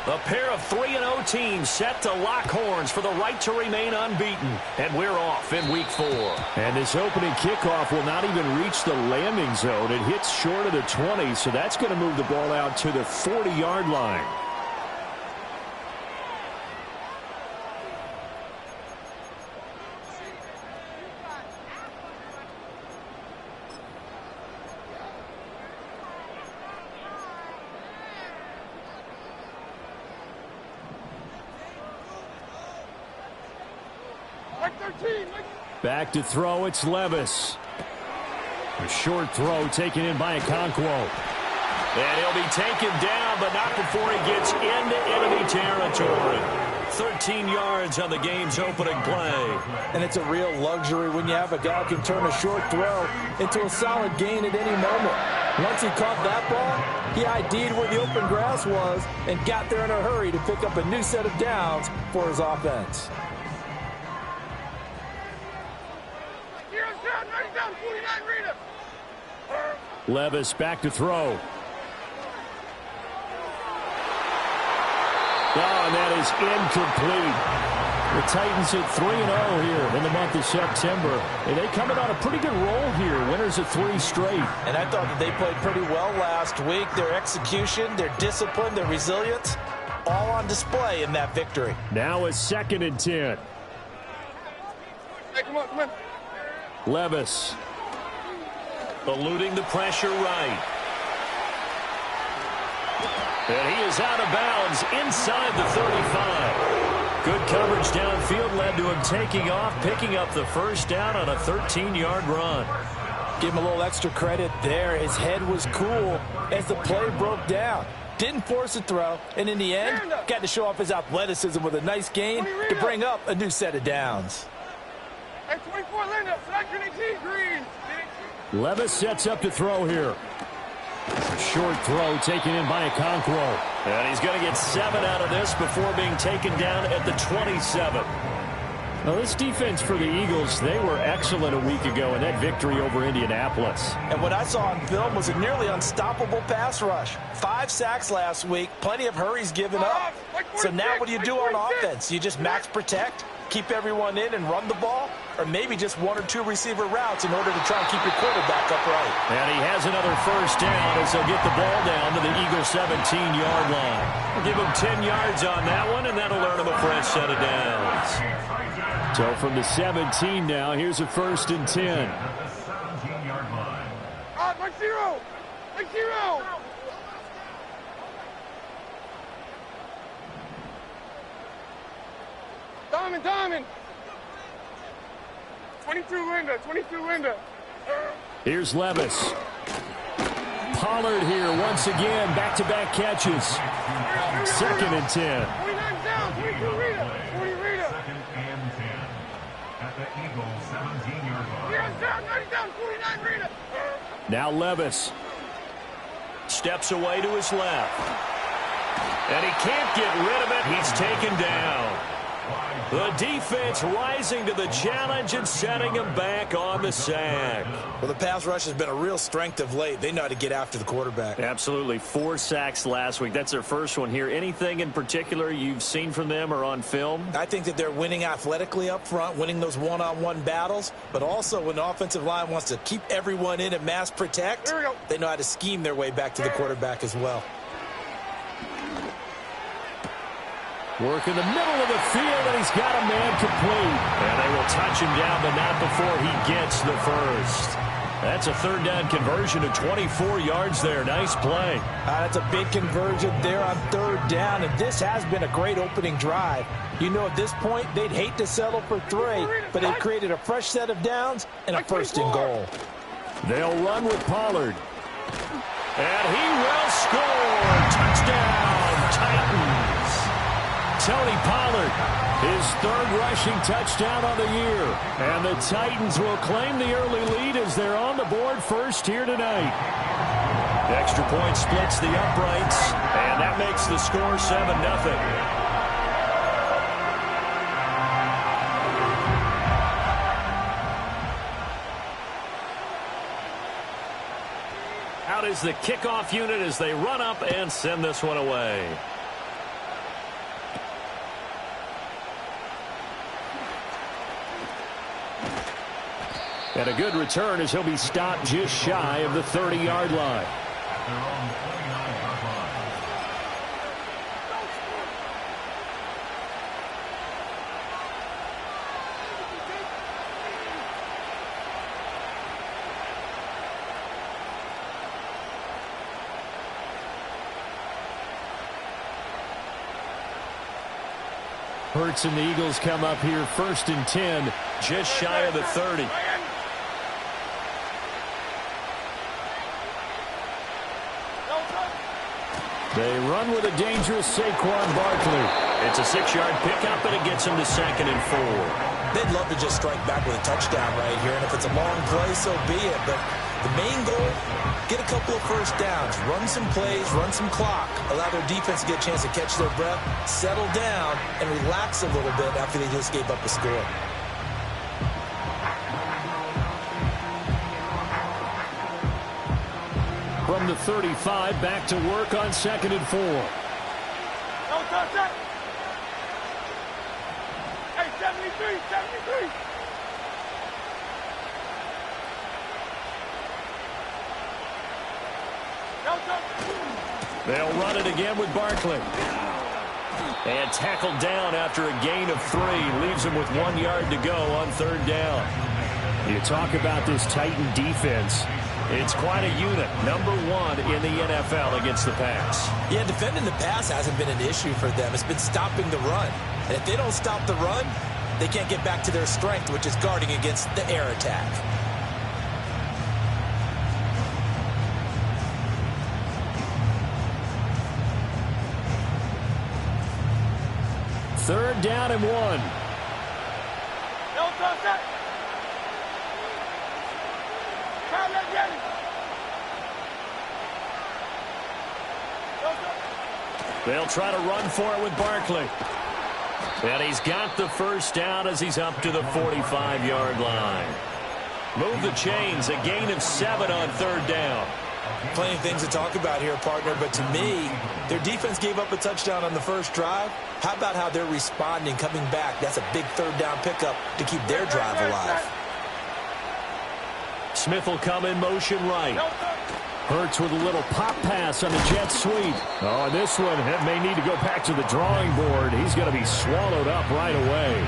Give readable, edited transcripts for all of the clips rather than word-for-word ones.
A pair of 3-0 teams set to lock horns for the right to remain unbeaten. And we're off in week 4. And this opening kickoff will not even reach the landing zone. It hits short of the 20, so that's going to move the ball out to the 40-yard line. Back to throw, it's Levis. A short throw taken in by Okonkwo. And he'll be taken down, but not before he gets into enemy territory. 13 yards on the game's opening play. And it's a real luxury when you have a guy who can turn a short throw into a solid gain at any moment. Once he caught that ball, he ID'd where the open grass was and got there in a hurry to pick up a new set of downs for his offense. Levis back to throw. Oh, and that is incomplete. The Titans hit 3-0 here in the month of September. And they come in on a pretty good roll here. Winners of 3 straight. And I thought that they played pretty well last week. Their execution, their discipline, their resilience, all on display in that victory. Now a 2nd and 10. Hey, come on. Levis. Eluding the pressure right. And he is out of bounds inside the 35. Good coverage downfield led to him taking off, picking up the first down on a 13-yard run. Give him a little extra credit there. His head was cool as the play broke down. Didn't force a throw, and in the end, got to show off his athleticism with a nice gain to bring up a new set of downs. Hey, 24, Linda, 18, green. Levis sets up to throw here. A short throw taken in by Okonkwo. And he's going to get 7 out of this before being taken down at the 27. Well, this defense for the Eagles, they were excellent a week ago in that victory over Indianapolis. And what I saw on film was a nearly unstoppable pass rush. 5 sacks last week, plenty of hurries given up. So now what do you do on offense? You just max protect, keep everyone in and run the ball, or maybe just 1 or 2 receiver routes in order to try and keep your quarterback upright. And he has another first down as they'll get the ball down to the Eagles' 17-yard line. We'll give him 10 yards on that one, and that'll earn him a fresh set of downs. So from the 17 now, here's a 1st and 10. Like zero. Diamond. 22 Linda. Here's Levis. Pollard here once again, back-to-back catches. 2nd and 10. 29 down, 22 Rita. 40 Rita. At the Eagles' 17-yard line. Down, 90 down, 49 Rita. Now Levis. Steps away to his left. And he can't get rid of it. He's taken down. The defense rising to the challenge and setting him back on the sack. Well, the pass rush has been a real strength of late. They know how to get after the quarterback. Absolutely. 4 sacks last week. That's their first one here. Anything in particular you've seen from them or on film? I think that they're winning athletically up front, winning those one-on-one battles, but also when the offensive line wants to keep everyone in and mass protect, they know how to scheme their way back to the quarterback as well. Work in the middle of the field, and he's got a man complete. And they will touch him down, but not before he gets the first. That's a 3rd down conversion of 24 yards there. Nice play. That's a big conversion there on 3rd down, and this has been a great opening drive. You know, at this point, they'd hate to settle for 3, but they've created a fresh set of downs and a 1st and goal. They'll run with Pollard. And he will score. Touchdown, Titans. Tony Pollard, his 3rd rushing touchdown on the year. And the Titans will claim the early lead as they're on the board first here tonight. The extra point splits the uprights, and that makes the score 7-0. Out is the kickoff unit as they run up and send this one away. And a good return as he'll be stopped just shy of the 30-yard line. At their own 29-yard line. Hurts and the Eagles come up here 1st and 10. Just shy of the 30. They run with a dangerous Saquon Barkley. It's a 6-yard pickup, and it gets him to 2nd and 4. They'd love to just strike back with a touchdown right here, and if it's a long play, so be it. But the main goal, get a couple of first downs, run some plays, run some clock, allow their defense to get a chance to catch their breath, settle down, and relax a little bit after they just gave up a score. From the 35, back to work on 2nd and 4. No touch. Hey, 73. No touch. They'll run it again with Barkley. And tackled down after a gain of 3. Leaves him with 1 yard to go on 3rd down. You talk about this Titan defense. It's quite a unit. Number 1 in the NFL against the pass. Yeah, defending the pass hasn't been an issue for them. It's been stopping the run. And if they don't stop the run, they can't get back to their strength, which is guarding against the air attack. Third down and 1. No touch. Come on, get it. No touch. They'll try to run for it with Barkley. And he's got the first down as he's up to the 45-yard line. Move the chains, a gain of 7 on 3rd down. Plenty of things to talk about here, partner, but to me, their defense gave up a touchdown on the first drive. How about how they're responding, coming back? That's a big 3rd down pickup to keep their drive alive. Smith will come in motion right. Hurts with a little pop pass on the jet sweep. Oh, this one may need to go back to the drawing board. He's going to be swallowed up right away.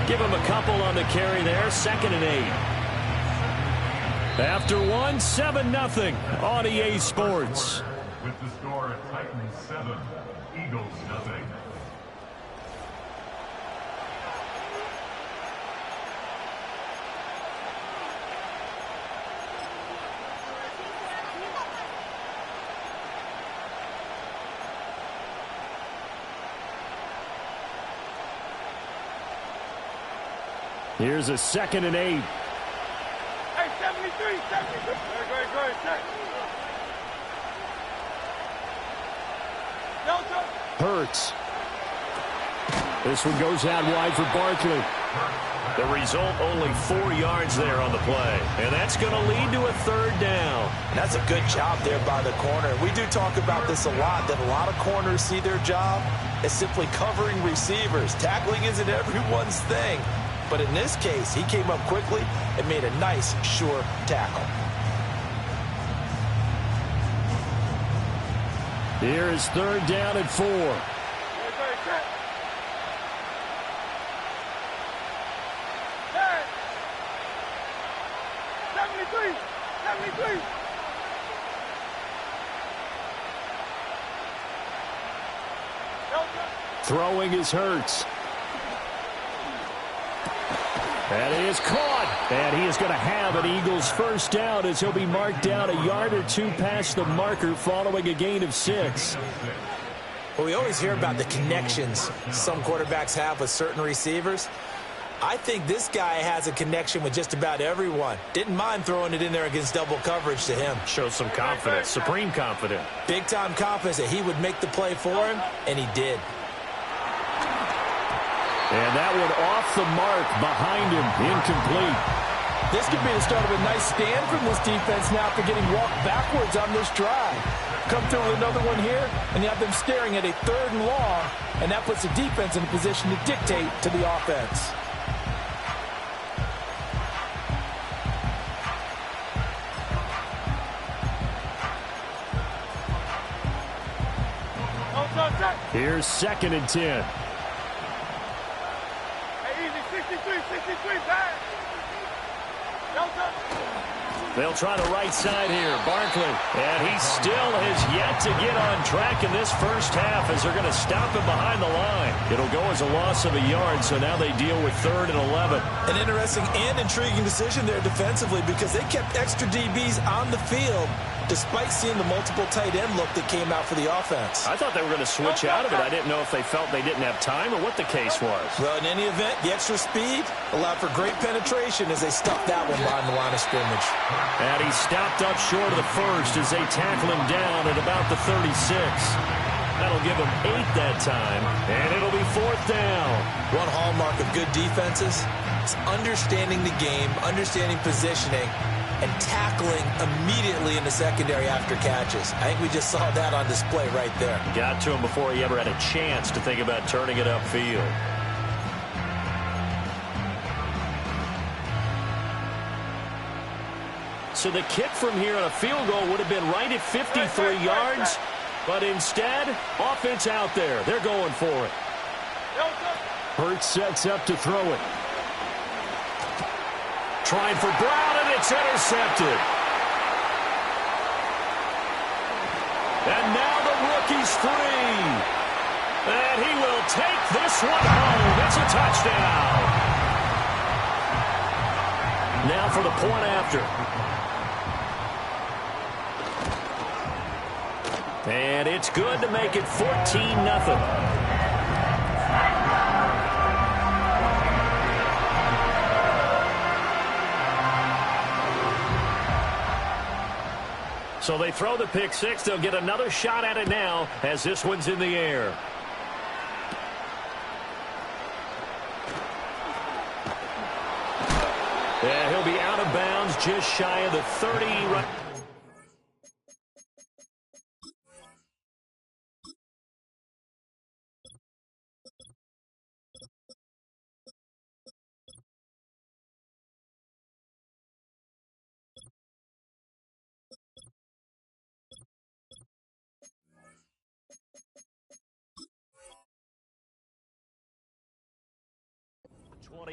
Give him a couple on the carry there. 2nd and 8. After 1, 7-0 on EA Sports. With the score at Titans 7, Eagles 0. Here's a 2nd and 8. Hey, 73. Great. No touch. Hurts. This one goes out wide for Barkley. The result, only 4 yards there on the play. And that's going to lead to a 3rd down. And that's a good job there by the corner. We do talk about this a lot, that a lot of corners see their job as simply covering receivers. Tackling isn't everyone's thing. But in this case, he came up quickly and made a nice, sure tackle. Here is 3rd down and 4. Set. Hey. 73. No touch. Throwing is Hurts. That is caught. And he is going to have an Eagles first down as he'll be marked down a yard or 2 past the marker following a gain of 6. Well, we always hear about the connections some quarterbacks have with certain receivers. I think this guy has a connection with just about everyone. Didn't mind throwing it in there against double coverage to him. Shows some confidence, supreme confidence. Big-time confidence that he would make the play for him, and he did. And that one off the mark behind him, incomplete. This could be the start of a nice stand from this defense now after getting walked backwards on this drive. Come through with another one here, and you have them staring at a 3rd and long, and that puts the defense in a position to dictate to the offense. Here's 2nd and 10. Hey, easy, 63, back. Delta. They'll try the right side here. Barkley. And he still has yet to get on track in this first half as they're going to stop him behind the line. It'll go as a loss of a yard, so now they deal with 3rd and 11. An interesting and intriguing decision there defensively because they kept extra DBs on the field despite seeing the multiple tight end look that came out for the offense. I thought they were going to switch out of it. I didn't know if they felt they didn't have time or what the case was. Well, in any event, the extra speed allowed for great penetration as they stuffed that one behind the line of scrimmage. And he stopped up short of the first as they tackle him down at about the 36. That'll give him 8 that time, and it'll be 4th down. One hallmark of good defenses is understanding the game, understanding positioning, and tackling immediately in the secondary after catches. I think we just saw that on display right there. Got to him before he ever had a chance to think about turning it upfield. So the kick from here on a field goal would have been right at 53 yards, but instead, offense out there. They're going for it. Hurts sets up to throw it. Trying for Brown, and it's intercepted. And now the rookie's free. And he will take this one home. It's a touchdown. Now for the point after. And it's good to make it 14-0. So they throw the pick six. They'll get another shot at it now as this one's in the air. Yeah, he'll be out of bounds just shy of the 30. Right.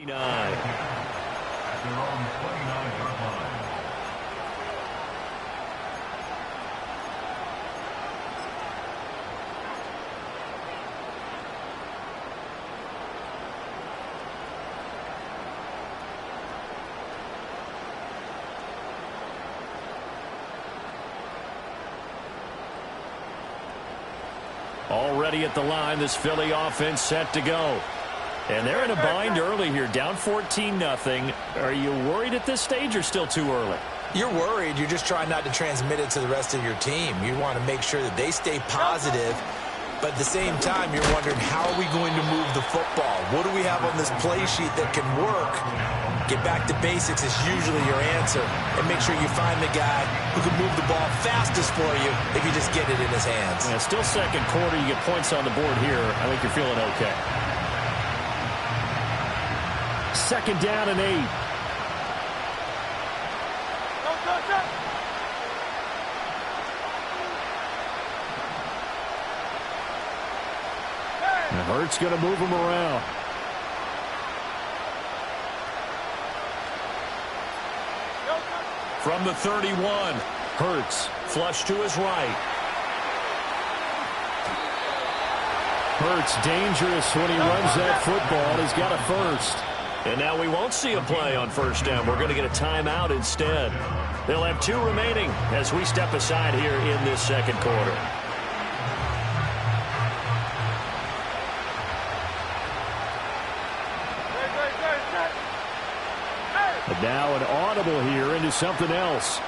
At their own 29-yard line. Already at the line, this Philly offense set to go. And they're in a bind early here, down 14-0. Are you worried at this stage or still too early? You're worried. You're just trying not to transmit it to the rest of your team. You want to make sure that they stay positive, but at the same time, you're wondering, how are we going to move the football? What do we have on this play sheet that can work? Get back to basics is usually your answer, and make sure you find the guy who can move the ball fastest for you if you just get it in his hands. Yeah, still second quarter. You get points on the board here. I think you're feeling okay. 2nd down and 8. And Hurts going to move him around. From the 31, Hurts flush to his right. Hurts dangerous when he runs that football. He's got a first. And now we won't see a play on first down. We're going to get a timeout instead. They'll have 2 remaining as we step aside here in this second quarter. But now an audible here into something else.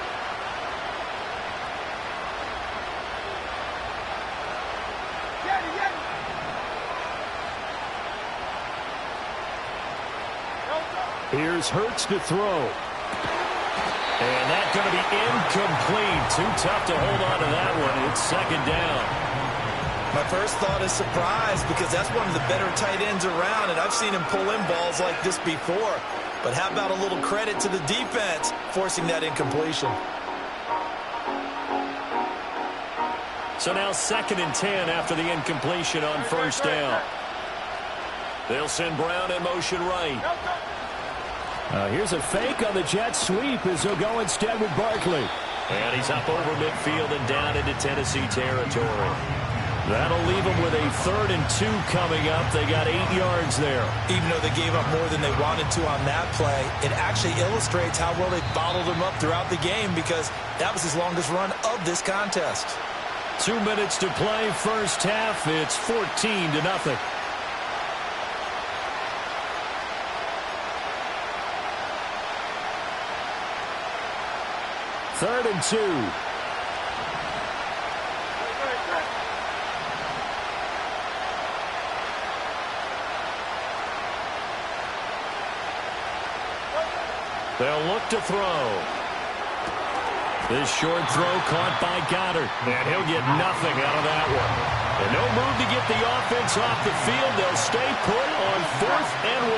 Here's Hurts to throw. And that's going to be incomplete. Too tough to hold on to that one. It's 2nd down. My first thought is surprise, because that's one of the better tight ends around, and I've seen him pull in balls like this before. But how about a little credit to the defense forcing that incompletion? So now 2nd and 10 after the incompletion on first down. They'll send Brown in motion right. Here's a fake on the jet sweep as he'll go instead with Barkley. And he's up over midfield and down into Tennessee territory. That'll leave them with a 3rd and 2 coming up. They got 8 yards there. Even though they gave up more than they wanted to on that play, it actually illustrates how well they bottled him up throughout the game because that was his longest run of this contest. 2 minutes to play first half. It's 14-0. Third and 2. They'll look to throw. This short throw caught by Goddard. And he'll get nothing out of that one. And no move to get the offense off the field. They'll stay put on 4th and 1.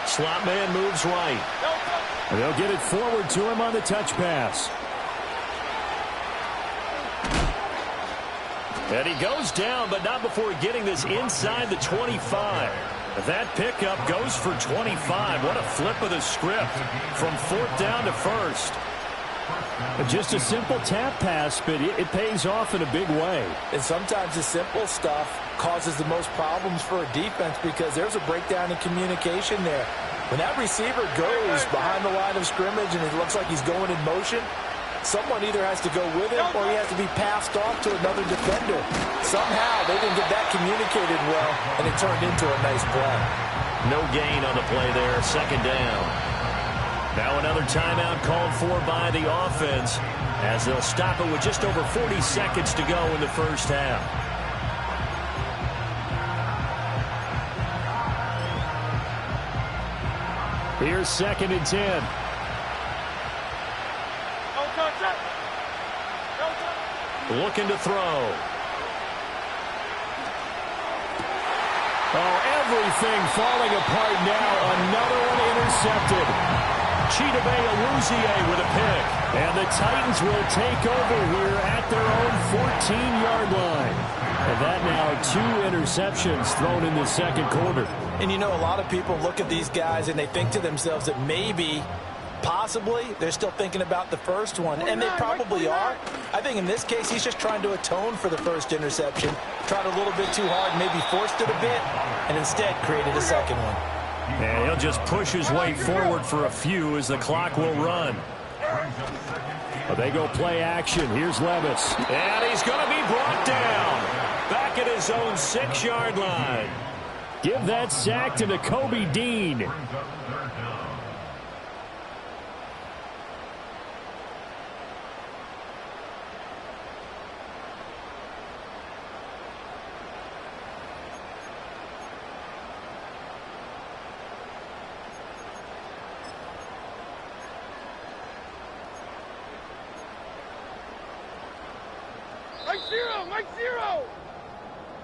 Slot man moves right. And they'll get it forward to him on the touch pass. And he goes down, but not before getting this inside the 25. That pickup goes for 25. What a flip of the script from 4th down to 1st. Just a simple tap pass, but it pays off in a big way. And sometimes the simple stuff causes the most problems for a defense because there's a breakdown in communication there. When that receiver goes behind the line of scrimmage and it looks like he's going in motion, someone either has to go with him or he has to be passed off to another defender. Somehow they didn't get that communicated well, and it turned into a nice play. No gain on the play there, 2nd down. Now another timeout called for by the offense as they'll stop it with just over 40 seconds to go in the first half. Here's 2nd and 10. Looking to throw. Oh, everything falling apart now. Another one intercepted. Chidobe Awuzie with a pick. And the Titans will take over here at their own 14-yard line. And that now 2 interceptions thrown in the 2nd quarter. And you know, a lot of people look at these guys and they think to themselves that maybe, possibly, they're still thinking about the first one. And they probably are. I think in this case, he's just trying to atone for the first interception. Tried a little bit too hard, maybe forced it a bit, and instead created a 2nd one. And he'll just push his way forward for a few as the clock will run. Well, they go play action. Here's Levis. And he's going to be brought down. Back at his own 6-yard line. Give that sack to Nakobe Dean. Mike zero.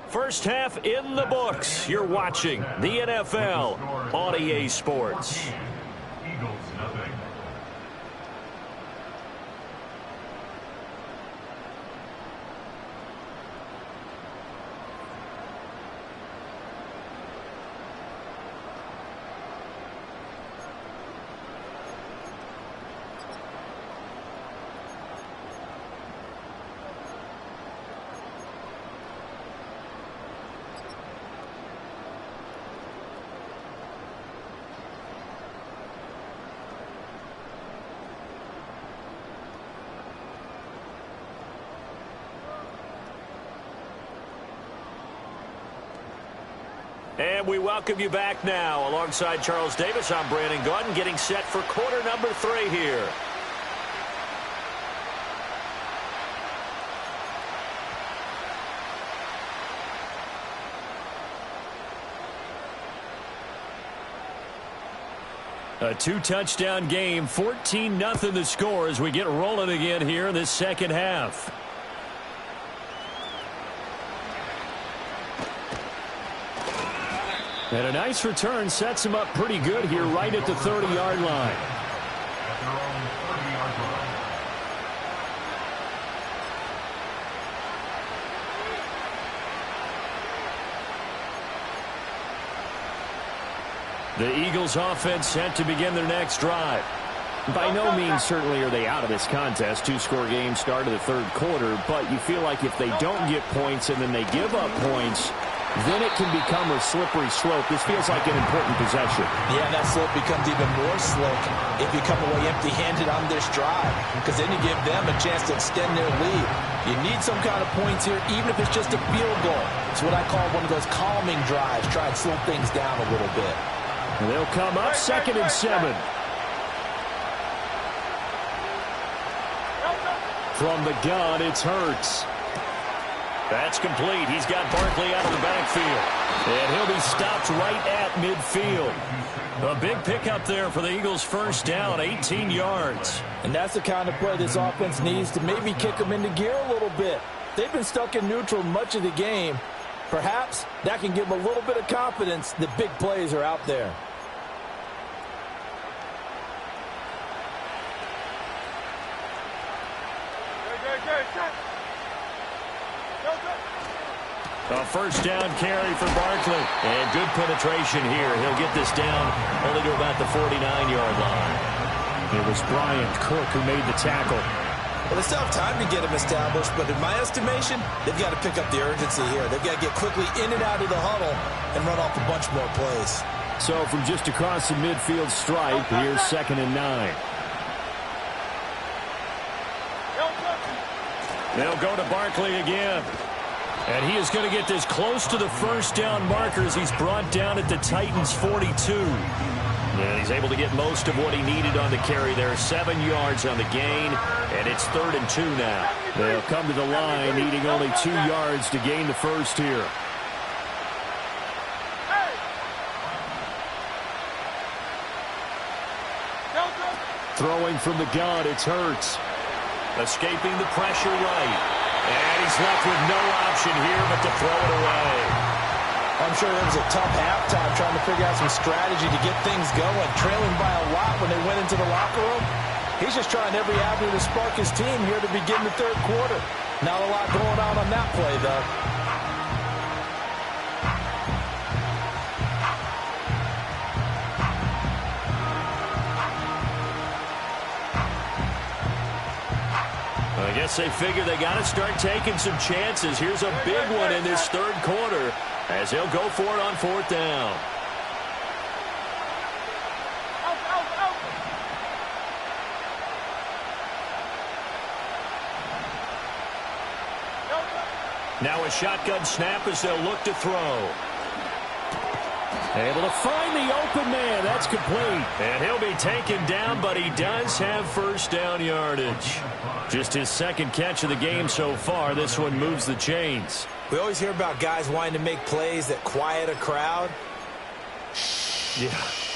First half in the books. You're watching the NFL on EA Sports. Eagles nothing. And we welcome you back now. Alongside Charles Davis, I'm Brandon Gaudin, getting set for quarter number 3 here. A 2-touchdown game, 14-0 the score as we get rolling again here in this second half. And a nice return sets him up pretty good here right at the 30-yard line. At their own 30-yard line. The Eagles offense set to begin their next drive. By no means certainly are they out of this contest. Two-score game start of the third quarter, but you feel like if they don't get points and then they give up points, then it can become a slippery slope. This feels like an important possession. Yeah, that slope becomes even more slick if you come away empty-handed on this drive, because then you give them a chance to extend their lead. You need some kind of points here, even if it's just a field goal. It's what I call one of those calming drives. Try and slow things down a little bit. And they'll come up 2nd and 7. From the gun, it's Hurts. That's complete. He's got Barkley out of the backfield. And he'll be stopped right at midfield. A big pickup there for the Eagles' first down, 18 yards. And that's the kind of play this offense needs to maybe kick them into gear a little bit. They've been stuck in neutral much of the game. Perhaps that can give them a little bit of confidence that big plays are out there. A first down carry for Barkley. And good penetration here. He'll get this down only to about the 49-yard line. It was Bryant Cook who made the tackle. Well, they still have time to get him established, but in my estimation, they've got to pick up the urgency here. They've got to get quickly in and out of the huddle and run off a bunch more plays. So from just across the midfield stripe, here's 2nd and 9. They'll go to Barkley again. And he is going to get this close to the first down marker as he's brought down at the Titans' 42. And he's able to get most of what he needed on the carry there. 7 yards on the gain, and it's 3rd and 2 now. They'll come to the line, needing only 2 yards to gain the first here. Throwing from the gun, it's Hurts. Escaping the pressure right. And he's left with no option here but to throw it away. I'm sure it was a tough halftime trying to figure out some strategy to get things going. Trailing by a lot when they went into the locker room. He's just trying every avenue to spark his team here to begin the third quarter. Not a lot going on that play, though. I guess they figure they got to start taking some chances. Here's a big one in this third quarter as they'll go for it on 4th down. Now a shotgun snap as they'll look to throw. Able to find the open man. That's complete. And he'll be taken down, but he does have first down yardage. Just his 2nd catch of the game so far. This one moves the chains. We always hear about guys wanting to make plays that quiet a crowd. Yeah.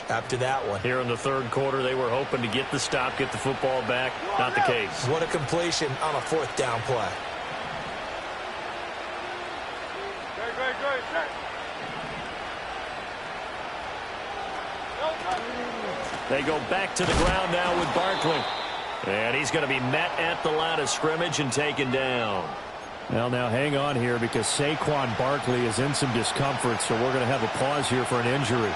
After that one. Here in the third quarter, they were hoping to get the stop, get the football back. Not the case. What a completion on a 4th down play. They go back to the ground now with Barkley. And he's going to be met at the line of scrimmage and taken down. Well, now hang on here because Saquon Barkley is in some discomfort, so we're going to have a pause here for an injury.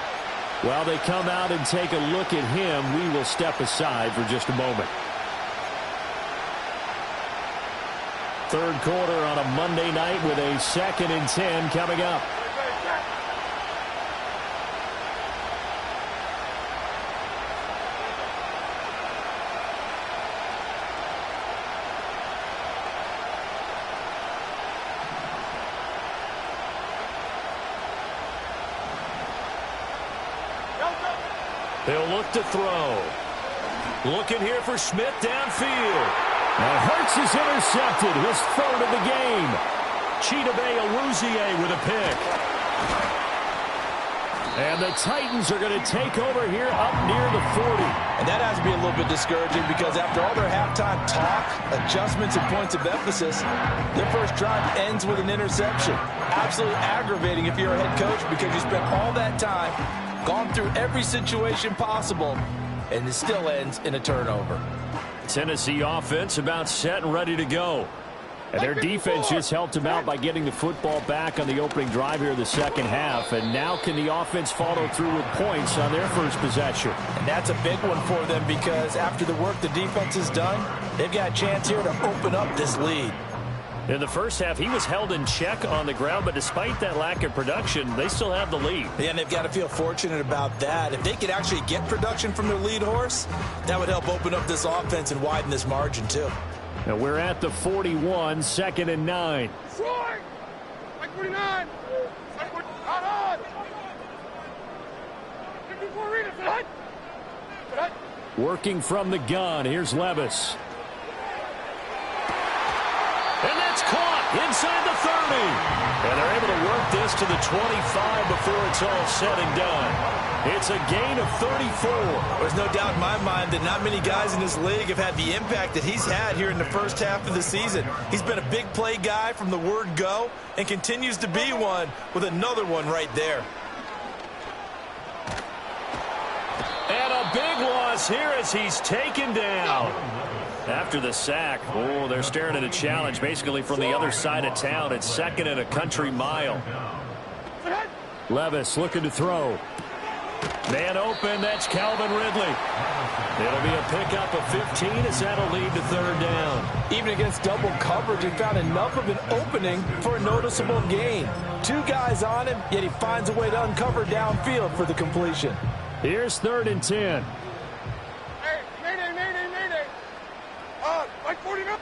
While they come out and take a look at him, we will step aside for just a moment. Third quarter on a Monday night with a 2nd and 10 coming up. They'll look to throw. Looking here for Smith downfield. Now Hurts is intercepted, his 3rd of the game. Chidobe Awuzie with a pick. And the Titans are going to take over here up near the 40. And that has to be a little bit discouraging because after all their halftime talk, adjustments, and points of emphasis, their first drive ends with an interception. Absolutely aggravating if you're a head coach because you spent all that time, gone through every situation possible, and it still ends in a turnover. Tennessee offense about set and ready to go. And their defense just helped them out by getting the football back on the opening drive here in the second half. And now can the offense follow through with points on their first possession? And that's a big one for them because after the work the defense has done, they've got a chance here to open up this lead. In the first half, he was held in check on the ground, but despite that lack of production, they still have the lead. Yeah, and they've got to feel fortunate about that. If they could actually get production from their lead horse, that would help open up this offense and widen this margin too. Now we're at the 41, 2nd and 9. Strike! Like 49! Out on! 54 readers, Working from the gun, here's Levis. And that's caught inside the 30. And they're able to work this to the 25 before it's all said and done. It's a gain of 34. There's no doubt in my mind that not many guys in this league have had the impact that he's had here in the first half of the season. He's been a big play guy from the word go and continues to be one with another one right there. And a big loss here as he's taken down. After the sack, oh, they're staring at a challenge basically from the other side of town. It's 2nd and a country mile. Levis looking to throw. Man open, that's Calvin Ridley. It'll be a pickup of 15 as that'll lead to 3rd down. Even against double coverage, he found enough of an opening for a noticeable gain. 2 guys on him, yet he finds a way to uncover downfield for the completion. Here's 3rd and 10. Hey, mayday. Like 49.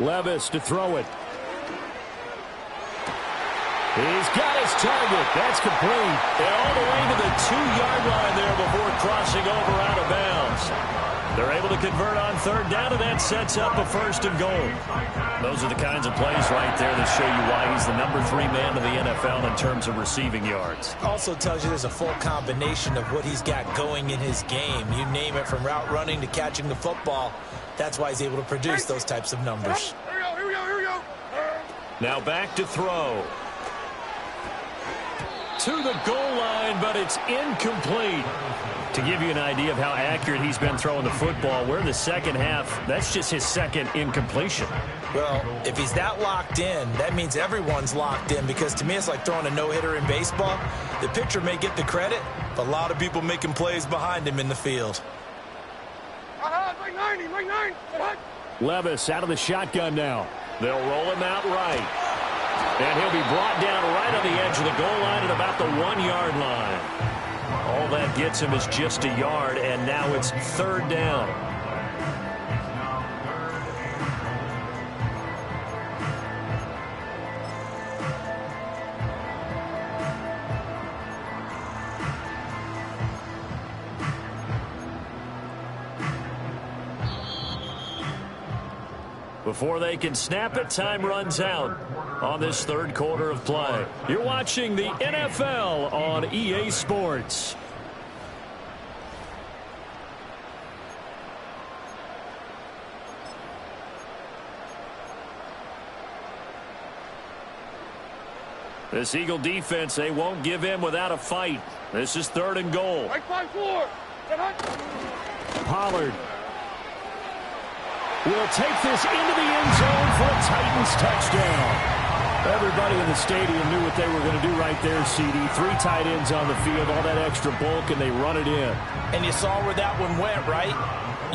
Levis to throw it. He's got his target. That's complete. And all the way to the 2-yard line there before crossing over out of bounds. They're able to convert on 3rd down, and that sets up a 1st and goal. Those are the kinds of plays right there that show you why he's the number 3 man in the NFL in terms of receiving yards. Also tells you there's a full combination of what he's got going in his game. You name it, from route running to catching the football. That's why he's able to produce those types of numbers. Here we go. Now back to throw. To the goal line, but it's incomplete. To give you an idea of how accurate he's been throwing the football, we're in the second half. That's just his 2nd incompletion. Well, if he's that locked in, that means everyone's locked in, because to me it's like throwing a no-hitter in baseball. The pitcher may get the credit, but a lot of people making plays behind him in the field. Like 90. Levis out of the shotgun now. They'll roll him out right. And he'll be brought down right on the edge of the goal line at about the 1-yard line. All that gets him is just a yard, and now it's 3rd down. Before they can snap it, time runs out on this 3rd quarter of play. You're watching the NFL on EA Sports. This Eagle defense, they won't give in without a fight. This is 3rd and goal. Like 5-4. Pollard will take this into the end zone for a Titans touchdown. Everybody in the stadium knew what they were going to do right there, CD. 3 tight ends on the field, all that extra bulk, and they run it in. And you saw where that one went, right?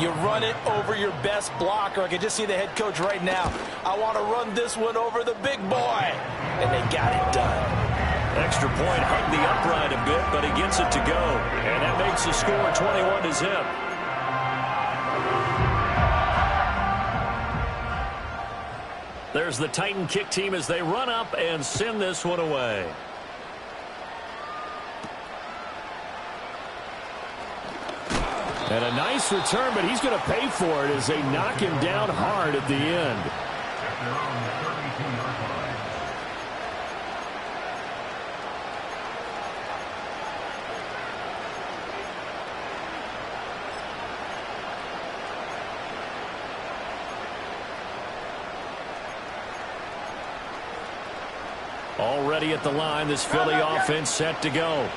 You run it over your best blocker. I can just see the head coach right now. I want to run this one over the big boy. And they got it done. Extra point hugged the upright a bit, but he gets it to go. And that makes the score 21-zip. There's the Titan kick team as they run up and send this one away. And a nice return, but he's going to pay for it as they knock him down hard at the end. Already at the line, this Philly offense set to go.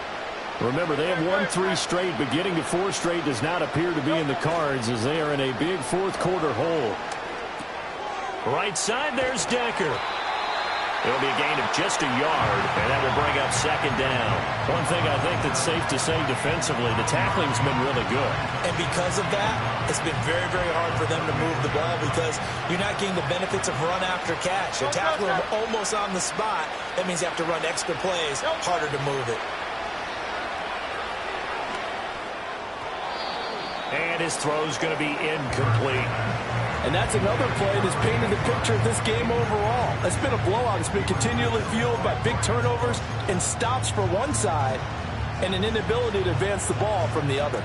Remember, they have won 3 straight, but getting to 4 straight does not appear to be in the cards as they are in a big fourth quarter hole. Right side, there's Decker. It'll be a gain of just a yard, and that will bring up second down. One thing I think that's safe to say defensively, the tackling's been really good. And because of that, it's been very, very hard for them to move the ball because you're not getting the benefits of run after catch. You tackle them almost on the spot. That means you have to run extra plays, harder to move it. And his throw's going to be incomplete. And that's another play that's painted the picture of this game overall. It's been a blowout. It's been continually fueled by big turnovers and stops for one side and an inability to advance the ball from the other.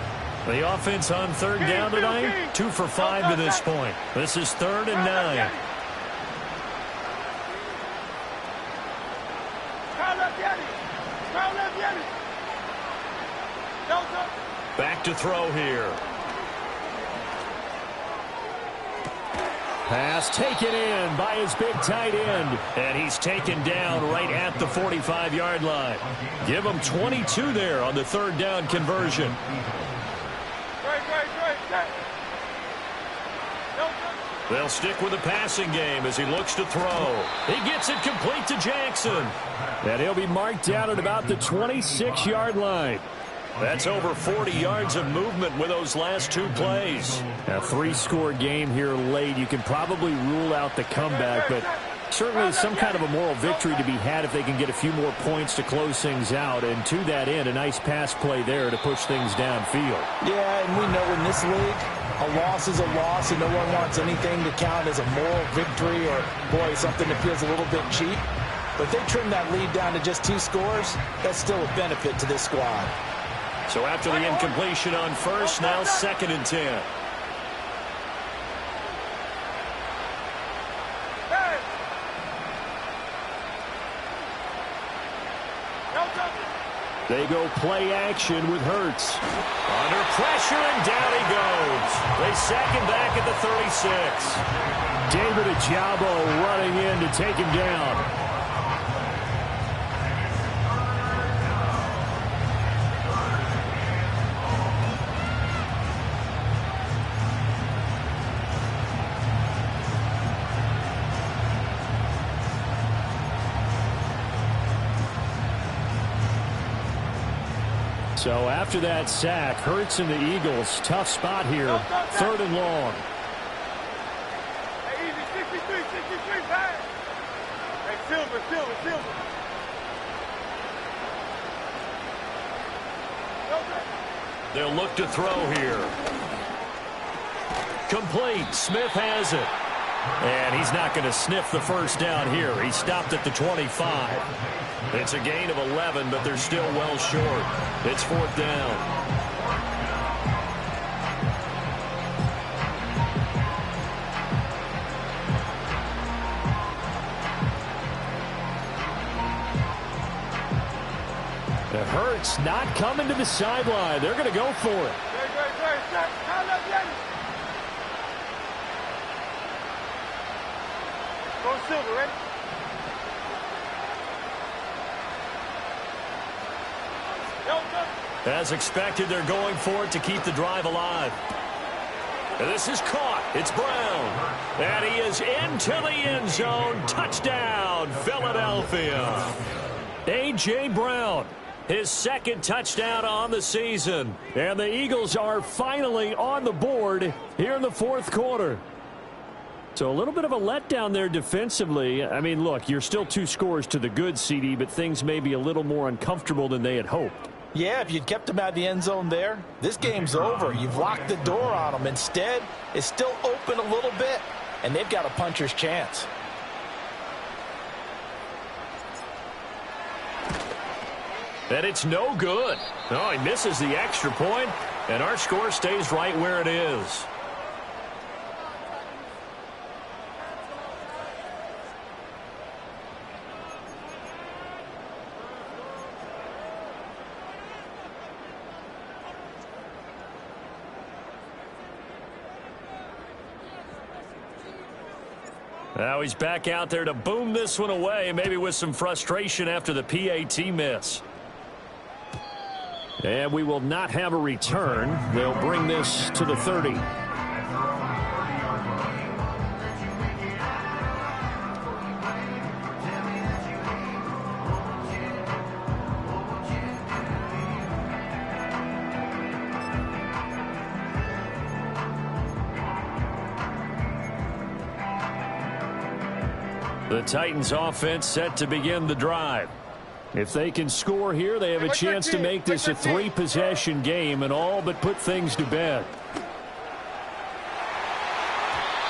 The offense on third down tonight, 2 for 5 to this point. This is 3rd and 9. Back to throw here. Pass taken in by his big tight end. And he's taken down right at the 45-yard line. Give him 22 there on the 3rd down conversion. They'll stick with the passing game as he looks to throw. He gets it complete to Jackson. And he'll be marked down at about the 26-yard line. That's over 40 yards of movement with those last 2 plays. A 3-score game here late. You can probably rule out the comeback, but certainly some kind of a moral victory to be had if they can get a few more points to close things out. And to that end, a nice pass play there to push things downfield. Yeah, and we know in this league, a loss is a loss, and no one wants anything to count as a moral victory or, boy, something that feels a little bit cheap. But if they trim that lead down to just 2 scores, that's still a benefit to this squad. So after the incompletion on first, now 2nd and 10. They go play action with Hurts. Under pressure, and down he goes. They sack him back at the 36. David Ojabo running in to take him down. So after that sack, Hurts and the Eagles, tough spot here, 3rd and long. Hey, easy, 63, pass. Hey, Silver. They'll look to throw here. Complete. Smith has it. And he's not going to sniff the first down here. He stopped at the 25. It's a gain of 11, but they're still well short. It's 4th down. The Hurts not coming to the sideline. They're going to go for it. Go Silver, ready? As expected, they're going for it to keep the drive alive. And this is caught. It's Brown. And he is into the end zone. Touchdown, Philadelphia. A.J. Brown, his 2nd touchdown on the season. And the Eagles are finally on the board here in the 4th quarter. So a little bit of a letdown there defensively. I mean, look, you're still 2 scores to the good, CD, but things may be a little more uncomfortable than they had hoped. Yeah, if you'd kept them out of the end zone there, this game's over. You've locked the door on them. Instead, it's still open a little bit, and they've got a puncher's chance. And it's no good. Oh, he misses the extra point, and our score stays right where it is. Now he's back out there to boom this one away, maybe with some frustration after the PAT miss. And we will not have a return. They'll bring this to the 30. The Titans offense set to begin the drive. If they can score here, they have a chance to make this a 3-possession game and all but put things to bed.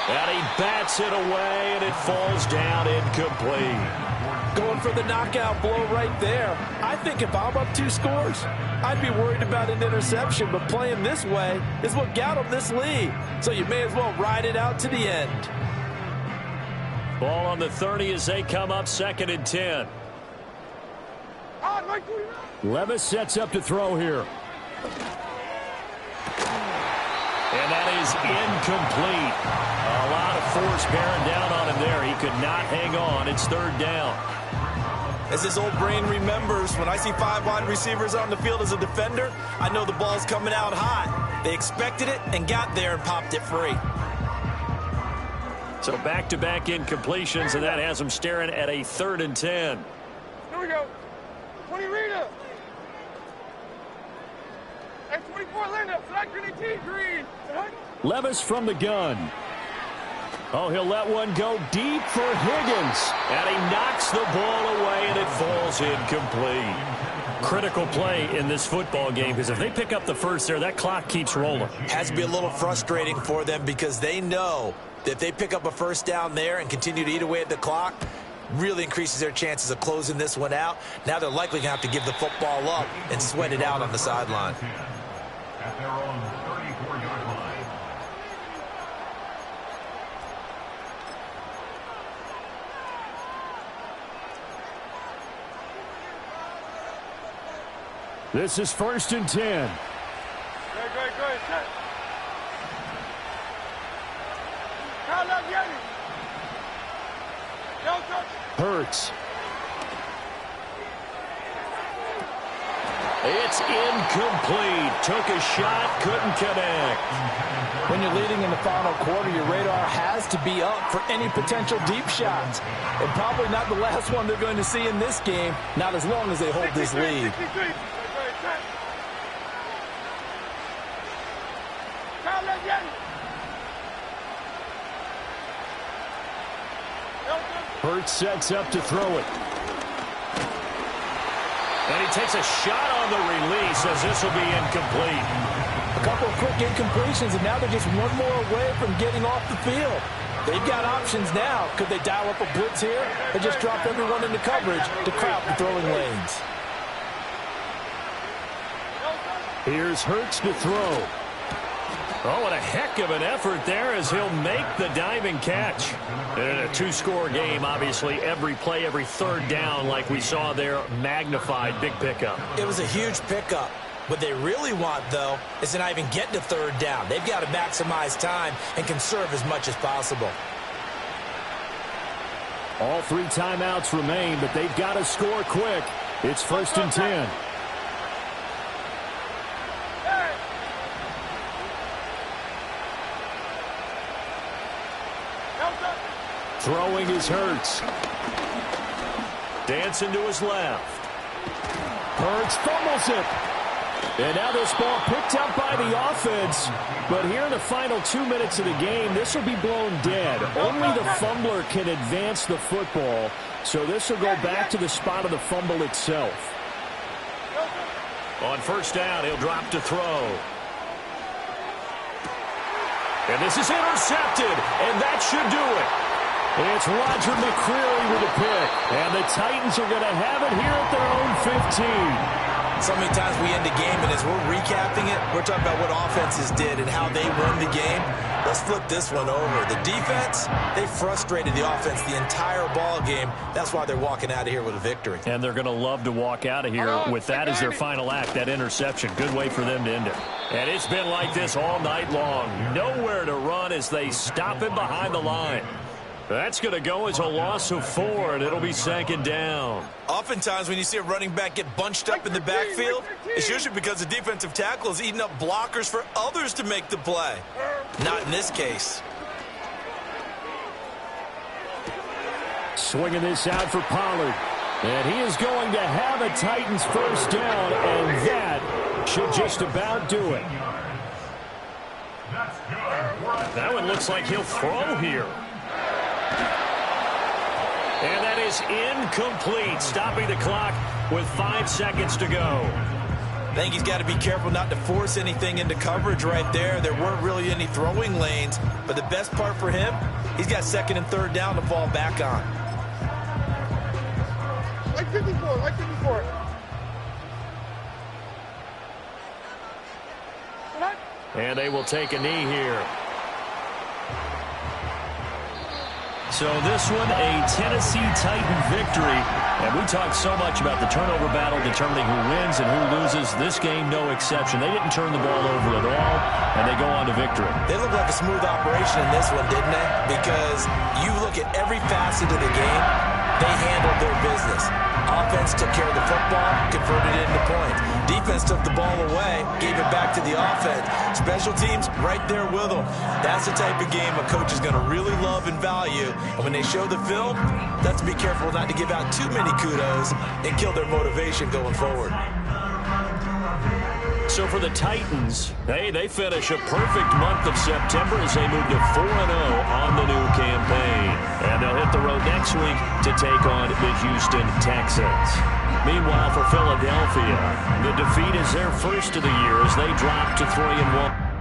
And he bats it away, and it falls down incomplete. Going for the knockout blow right there. I think if I'm up 2 scores, I'd be worried about an interception, but playing this way is what got them this lead. So you may as well ride it out to the end. Ball on the 30 as they come up 2nd and 10. Levis sets up to throw here. And that is incomplete. A lot of force bearing down on him there. He could not hang on. It's 3rd down. As his old brain remembers, when I see 5 wide receivers on the field as a defender, I know the ball's coming out hot. They expected it and got there and popped it free. So back-to-back incompletions, and that has them staring at a 3rd and 10. Here we go. 20 Rita. And 24 Linda. Select green, green. Levis from the gun. Oh, he'll let one go deep for Higgins. And he knocks the ball away, and it falls incomplete. Critical play in this football game, because if they pick up the first there, that clock keeps rolling. Has to be a little frustrating for them because they know that if they pick up a first down there and continue to eat away at the clock, really increases their chances of closing this one out. Now they're likely going to have to give the football up and sweat it out on the sideline. At their own 34-yard line. This is 1st and 10. Good. Set. Hurts. It's incomplete. Took a shot, couldn't connect. When you're leading in the final quarter, your radar has to be up for any potential deep shots. And probably not the last one they're going to see in this game, not as long as they hold this lead. Hurts sets up to throw it. And he takes a shot on the release as this will be incomplete. A couple of quick incompletions, and now they're just one more away from getting off the field. They've got options now. Could they dial up a blitz here or just drop everyone into coverage to crowd the throwing lanes? Here's Hurts to throw. Oh, what a heck of an effort there as he'll make the diving catch. In a 2-score game, obviously, every play, every 3rd down, like we saw there, magnified, big pickup. It was a huge pickup. What they really want, though, is to not even get to 3rd down. They've got to maximize time and conserve as much as possible. All 3 timeouts remain, but they've got to score quick. It's 1st and 10. Throwing is Hurts. Dancing to his left. Hurts fumbles it. And now this ball picked up by the offense. But here in the final 2 minutes of the game, this will be blown dead. Only the fumbler can advance the football. So this will go back to the spot of the fumble itself. On 1st down, he'll drop to throw. And this is intercepted, and that should do it. It's Roger McCreary with a pick. And the Titans are going to have it here at their own 15. So many times we end a game, and as we're recapping it, we're talking about what offenses did and how they won the game. Let's flip this one over. The defense, they frustrated the offense the entire ball game. That's why they're walking out of here with a victory. And they're going to love to walk out of here with that as their final act, that interception. Good way for them to end it. And it's been like this all night long. Nowhere to run as they stop him behind the line. That's going to go as a loss of 4, and it'll be 2nd down. Oftentimes when you see a running back get bunched up in the backfield, it's usually because the defensive tackle is eating up blockers for others to make the play. Not in this case. Swinging this out for Pollard. And he is going to have a Titans first down, and that should just about do it. That one looks like he'll throw here. And that is incomplete, stopping the clock with 5 seconds to go. I think he's got to be careful not to force anything into coverage right there. There weren't really any throwing lanes, but the best part for him, he's got 2nd and 3rd down to fall back on. Like 54, like 54. And they will take a knee here. So this one, a Tennessee Titan victory. And we talked so much about the turnover battle determining who wins and who loses. This game, no exception. They didn't turn the ball over at all, and they go on to victory. They look like a smooth operation in this one, didn't they? Because you look at every facet of the game, they handled their business. Offense took care of the football, converted it into points. Defense took the ball away, gave it back to the offense. Special teams, right there with them. That's the type of game a coach is going to really love and value. And when they show the film, that's to be careful not to give out too many kudos and kill their motivation going forward. So for the Titans, they finish a perfect month of September as they move to 4-0 on the new campaign. And they'll hit the road next week to take on the Houston Texans. Meanwhile, for Philadelphia, the defeat is their first of the year as they drop to 3-1.